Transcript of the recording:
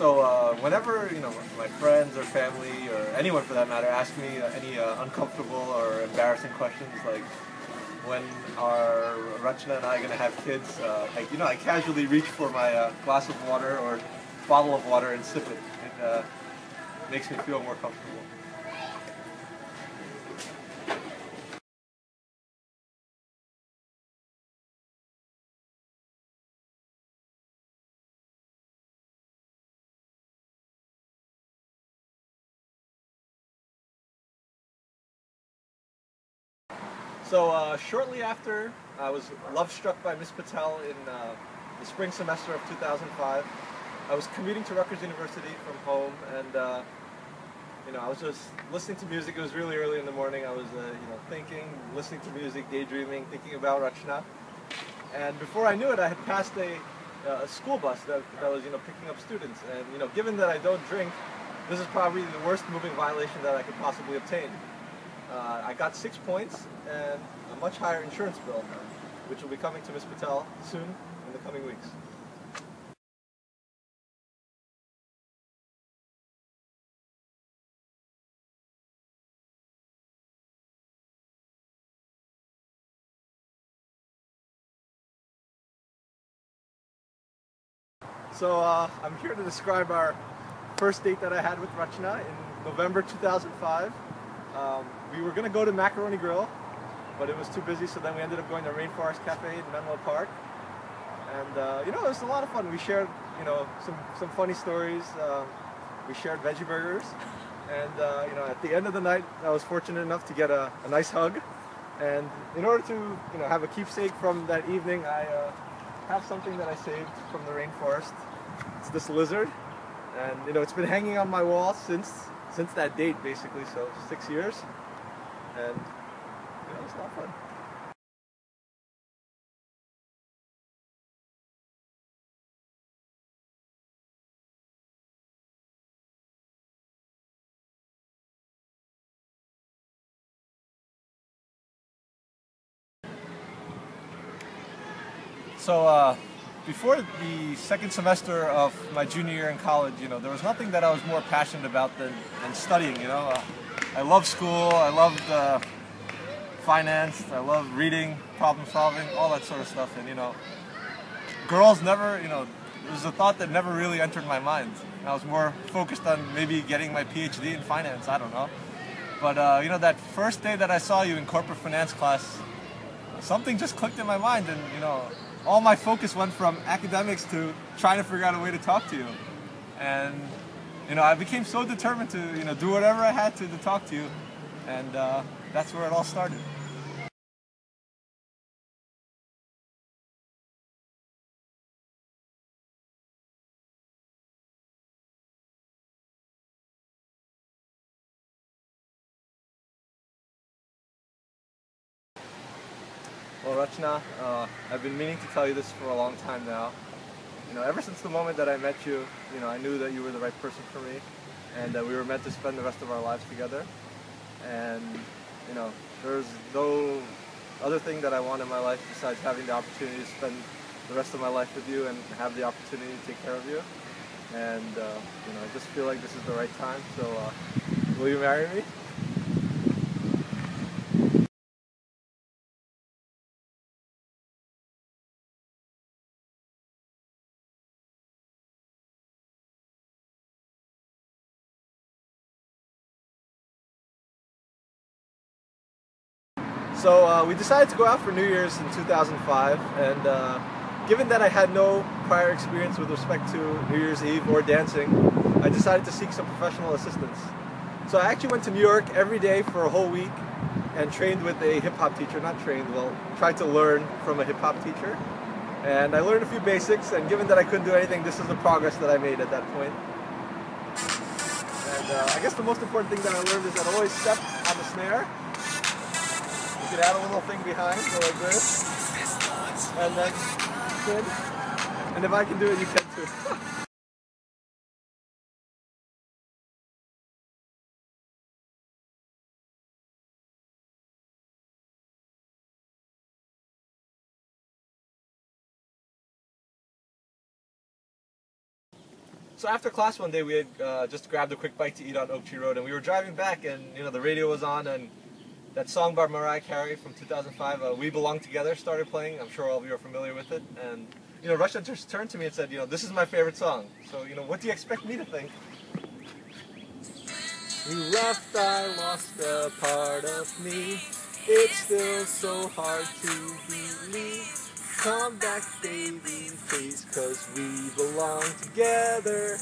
Whenever my friends or family or anyone for that matter ask me any uncomfortable or embarrassing questions, like when are Rachana and I going to have kids, I casually reach for my glass of water or bottle of water and sip it. It makes me feel more comfortable. Shortly after I was love struck by Miss Patel in the spring semester of 2005, I was commuting to Rutgers University from home, and I was just listening to music. It was really early in the morning. I was thinking, listening to music, daydreaming, thinking about Rachana. And before I knew it, I had passed a school bus that was picking up students. And given that I don't drink, this is probably the worst moving violation that I could possibly obtain. I got 6 points and a much higher insurance bill, which will be coming to Ms. Patel soon in the coming weeks. I'm here to describe our first date that I had with Rachana in November 2005. We were going to go to Macaroni Grill, but it was too busy, so then we ended up going to Rainforest Cafe in Menlo Park. And it was a lot of fun. We shared some funny stories. We shared veggie burgers, and at the end of the night I was fortunate enough to get a nice hug. And in order to have a keepsake from that evening, I have something that I saved from the rainforest. It's this lizard, and it's been hanging on my wall since that date, basically, so 6 years. And it's a lot of fun. Before the second semester of my junior year in college, there was nothing that I was more passionate about than studying. I love school, I loved finance, I loved reading, problem solving, all that sort of stuff. And girls never, it was a thought that never really entered my mind. I was more focused on maybe getting my PhD in finance, I don't know. But that first day that I saw you in corporate finance class, something just clicked in my mind, and all my focus went from academics to trying to figure out a way to talk to you. And I became so determined to do whatever I had to talk to you, and that's where it all started. Well, Rachana, I've been meaning to tell you this for a long time now. Ever since the moment that I met you, I knew that you were the right person for me, and that we were meant to spend the rest of our lives together. And there's no other thing that I want in my life besides having the opportunity to spend the rest of my life with you and have the opportunity to take care of you. And I just feel like this is the right time. So, will you marry me? We decided to go out for New Year's in 2005, and given that I had no prior experience with respect to New Year's Eve or dancing, I decided to seek some professional assistance. So I actually went to New York every day for a whole week and trained with a hip-hop teacher, not trained, well, tried to learn from a hip-hop teacher. And I learned a few basics, and given that I couldn't do anything, this is the progress that I made at that point. And I guess the most important thing that I learned is that I always step on the snare. You can add a little thing behind, go like this, and then spin. And if I can do it, you can too. So after class one day, we had just grabbed a quick bite to eat on Oak Tree Road, and we were driving back, and the radio was on, and that song by Mariah Carey from 2005, "We Belong Together," started playing. I'm sure all of you are familiar with it. And Russia just turned to me and said, "This is my favorite song." So what do you expect me to think? You left, I lost a part of me. It's still so hard to believe. Come back, baby, please, 'cause we belong together.